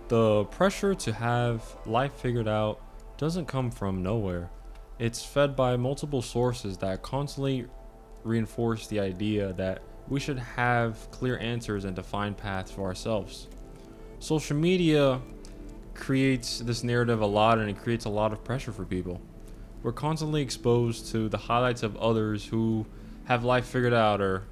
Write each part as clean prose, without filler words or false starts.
The pressure to have life figured out doesn't come from nowhere. It's fed by multiple sources that constantly reinforce the idea that we should have clear answers and defined paths for ourselves. Social media creates this narrative a lot, and it creates a lot of pressure for people. We're constantly exposed to the highlights of others who have life figured out, or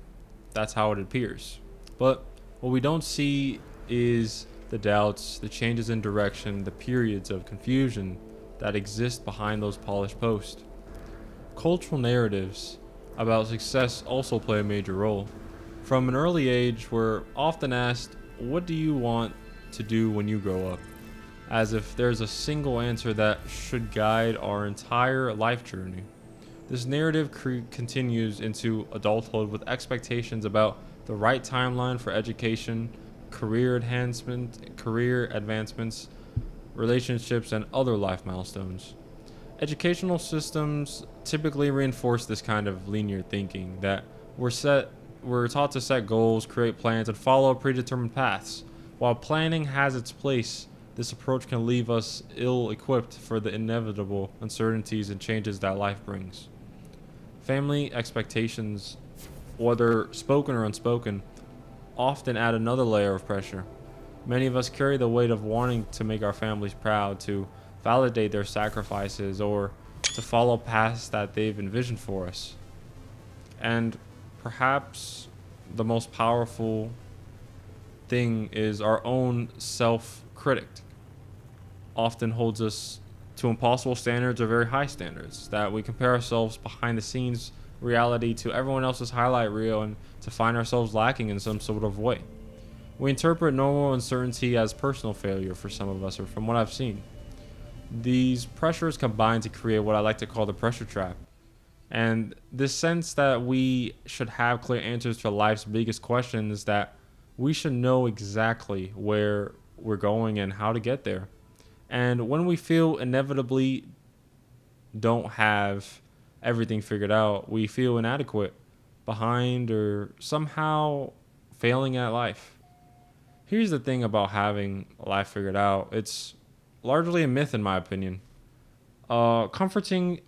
that's how it appears. But what we don't see is the doubts, the changes in direction, the periods of confusion that exist behind those polished posts. Cultural narratives about success also play a major role. From an early age, we're often asked, "What do you want to do when you grow up?" As if there's a single answer that should guide our entire life journey. This narrative continues into adulthood with expectations about the right timeline for education, career advancements, relationships, and other life milestones. Educational systems typically reinforce this kind of linear thinking that we're taught to set goals, create plans, and follow predetermined paths. While planning has its place, this approach can leave us ill equipped for the inevitable uncertainties and changes that life brings. Family expectations, whether spoken or unspoken, often add another layer of pressure. Many of us carry the weight of wanting to make our families proud, to validate their sacrifices, or to follow paths that they've envisioned for us. And perhaps the most powerful thing is our own self critic often holds us to impossible standards or very high standards, that we compare ourselves behind the scenes reality to everyone else's highlight reel and to find ourselves lacking in some sort of way. We interpret normal uncertainty as personal failure for some of us, or from what I've seen. These pressures combine to create what I like to call the pressure trap. And this sense that we should have clear answers to life's biggest questions, that we should know exactly where we're going and how to get there. And when we feel inevitably don't have everything figured out, we feel inadequate, behind, or somehow failing at life. Here's the thing about having life figured out. It's largely a myth in my opinion. A comforting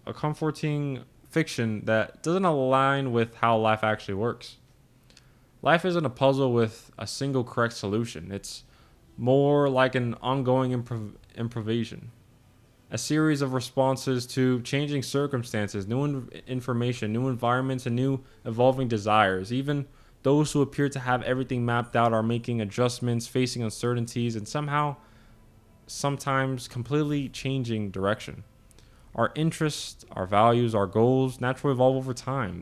fiction that doesn't align with how life actually works. Life isn't a puzzle with a single correct solution. It's more like an ongoing improvisation, a series of responses to changing circumstances, new information, new environments, and new evolving desires. Even those who appear to have everything mapped out are making adjustments, facing uncertainties, and sometimes completely changing direction. Our interests, our values, our goals naturally evolve over time.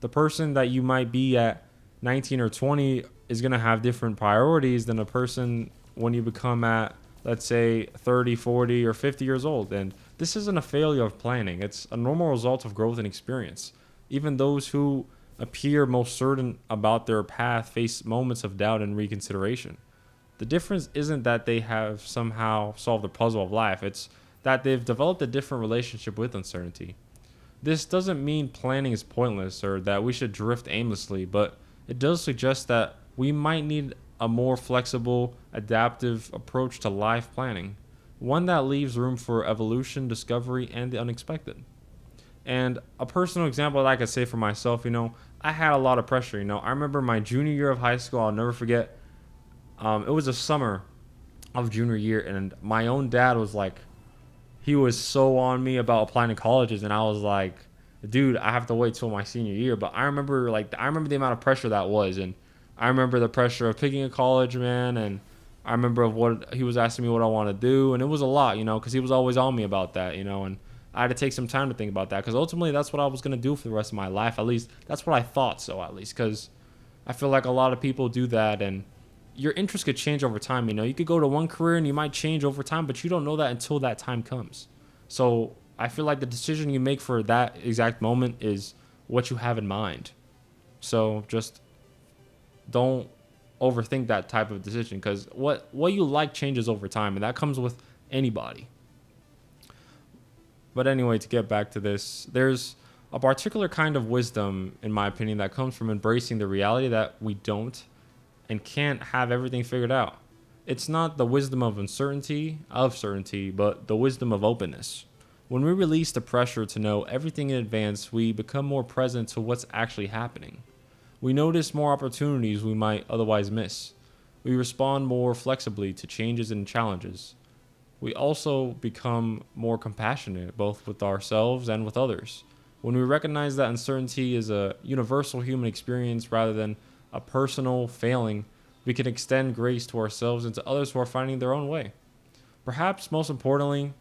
The person that you might be at 19 or 20 is going to have different priorities than a person when you become at, let's say, 30, 40, or 50 years old. And this isn't a failure of planning. It's a normal result of growth and experience. Even those who appear most certain about their path face moments of doubt and reconsideration. The difference isn't that they have somehow solved the puzzle of life. It's that they've developed a different relationship with uncertainty. This doesn't mean planning is pointless or that we should drift aimlessly, but it does suggest that we might need a more flexible, adaptive approach to life planning, one that leaves room for evolution, discovery, and the unexpected. And a personal example that I could say for myself, I had a lot of pressure. I remember my junior year of high school, I'll never forget. It was a summer of junior year, and my own dad was like, he was so on me about applying to colleges, and I was like, dude, I have to wait till my senior year. But I remember the amount of pressure that was, and I remember the pressure of picking a college, man, and I remember of what he was asking me what I want to do, and it was a lot, because he was always on me about that, and I had to take some time to think about that, because ultimately that's what I was going to do for the rest of my life. At least that's what I thought, so at least, because I feel like a lot of people do that, and your interest could change over time. You could go to one career and you might change over time, but you don't know that until that time comes. So I feel like the decision you make for that exact moment is what you have in mind. So just don't overthink that type of decision, because what you like changes over time, and that comes with anybody. But anyway, to get back to this, there's a particular kind of wisdom, in my opinion, that comes from embracing the reality that we don't and can't have everything figured out. It's not the wisdom of certainty, but the wisdom of openness. When we release the pressure to know everything in advance, we become more present to what's actually happening. We notice more opportunities we might otherwise miss. We respond more flexibly to changes and challenges. We also become more compassionate, both with ourselves and with others. When we recognize that uncertainty is a universal human experience rather than a personal failing, we can extend grace to ourselves and to others who are finding their own way. Perhaps most importantly,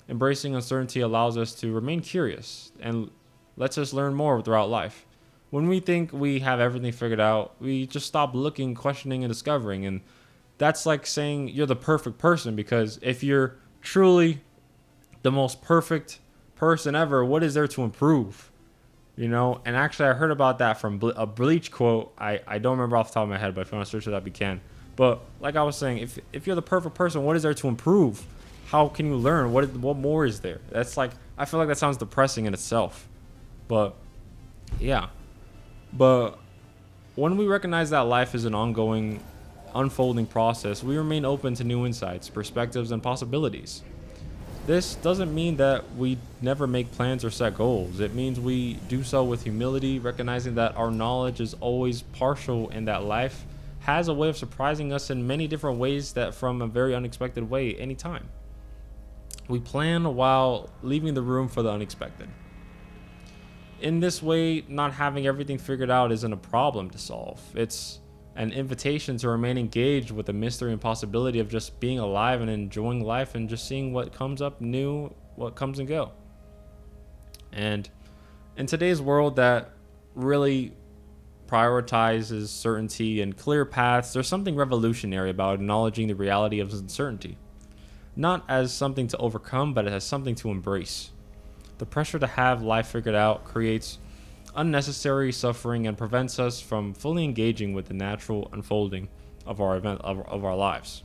embracing uncertainty allows us to remain curious and lets us learn more throughout life. When we think we have everything figured out, we just stop looking, questioning, and discovering. And that's like saying you're the perfect person, because if you're truly the most perfect person ever, what is there to improve? And actually, I heard about that from a Bleach quote. I don't remember off the top of my head, but if you want to search it up, you can. But like I was saying, if you're the perfect person, what is there to improve? How can you learn? What more is there? That's like, I feel like that sounds depressing in itself. But yeah. But when we recognize that life is an ongoing, unfolding process, we remain open to new insights, perspectives, and possibilities. This doesn't mean that we never make plans or set goals. It means we do so with humility, recognizing that our knowledge is always partial and that life has a way of surprising us in many different ways, that from a very unexpected way anytime. We plan while leaving the room for the unexpected. In this way, not having everything figured out isn't a problem to solve. It's an invitation to remain engaged with the mystery and possibility of just being alive and enjoying life and just seeing what comes up new, what comes and go. And in today's world that really prioritizes certainty and clear paths, there's something revolutionary about acknowledging the reality of uncertainty. Not as something to overcome, but as something to embrace. The pressure to have life figured out creates unnecessary suffering and prevents us from fully engaging with the natural unfolding of our lives.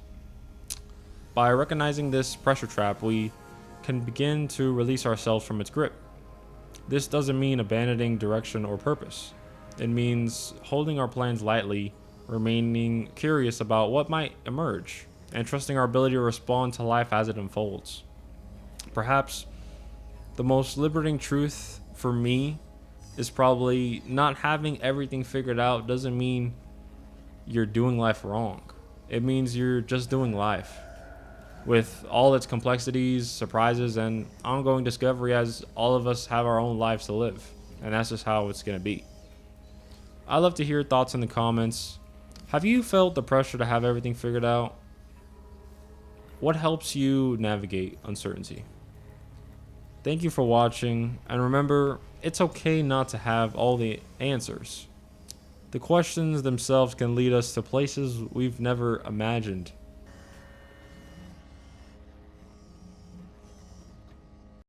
By recognizing this pressure trap, we can begin to release ourselves from its grip. This doesn't mean abandoning direction or purpose. It means holding our plans lightly, remaining curious about what might emerge, and trusting our ability to respond to life as it unfolds. Perhaps the most liberating truth for me is probably not having everything figured out doesn't mean you're doing life wrong. It means you're just doing life with all its complexities, surprises, and ongoing discovery, as all of us have our own lives to live. And that's just how it's going to be. I'd love to hear your thoughts in the comments. Have you felt the pressure to have everything figured out? What helps you navigate uncertainty? Thank you for watching, and remember, it's okay not to have all the answers. The questions themselves can lead us to places we've never imagined